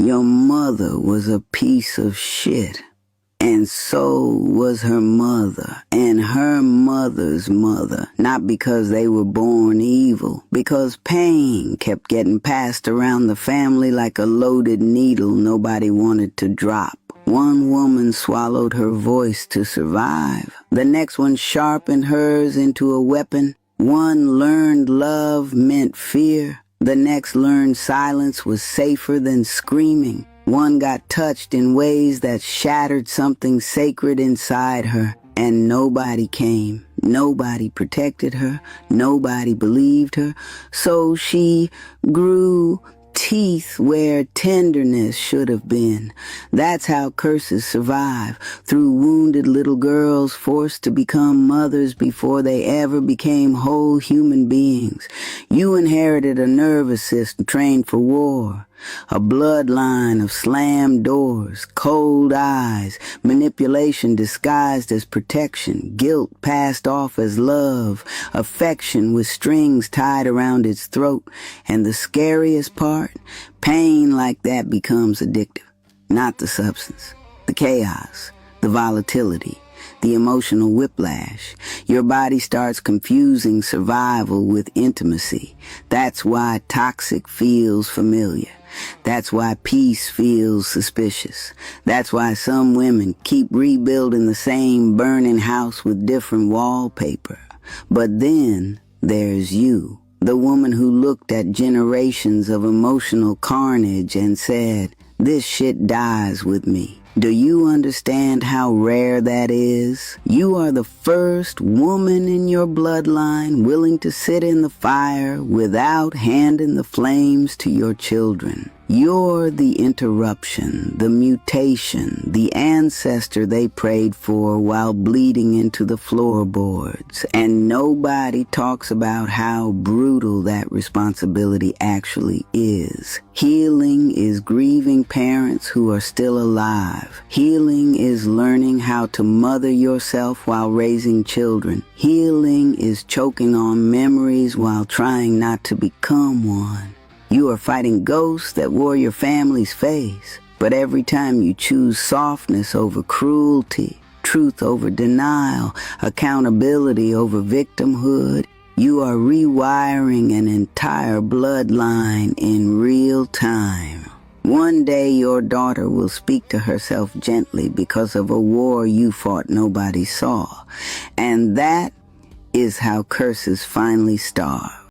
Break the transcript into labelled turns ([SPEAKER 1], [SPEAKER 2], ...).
[SPEAKER 1] Your mother was a piece of shit. And so was her mother, and her mother's mother, not because they were born evil, because pain kept getting passed around the family like a loaded needle nobody wanted to drop. One woman swallowed her voice to survive. The next one sharpened hers into a weapon. One learned love meant fear. The next learned silence was safer than screaming. One got touched in ways that shattered something sacred inside her, and nobody came. Nobody protected her. Nobody believed her. So she grew teeth where tenderness should have been. That's how curses survive, through wounded little girls forced to become mothers before they ever became whole human beings. You inherited a nervous system trained for war, a bloodline of slammed doors, cold eyes, manipulation disguised as protection, guilt passed off as love, affection with strings tied around its throat, and the scariest part, pain like that becomes addictive. Not the substance, the chaos, the volatility, the emotional whiplash. Your body starts confusing survival with intimacy. That's why toxic feels familiar. That's why peace feels suspicious. That's why some women keep rebuilding the same burning house with different wallpaper. But then there's you, the woman who looked at generations of emotional carnage and said, "This shit dies with me." Do you understand how rare that is? You are the first woman in your bloodline willing to sit in the fire without handing the flames to your children. You're the interruption, the mutation, the ancestor they prayed for while bleeding into the floorboards. And nobody talks about how brutal that responsibility actually is. Healing is grieving parents who are still alive. Healing is learning how to mother yourself while raising children. Healing is choking on memories while trying not to become one. You are fighting ghosts that wore your family's face, but every time you choose softness over cruelty, truth over denial, accountability over victimhood, you are rewiring an entire bloodline in real time. One day your daughter will speak to herself gently because of a war you fought nobody saw. And that is how curses finally start.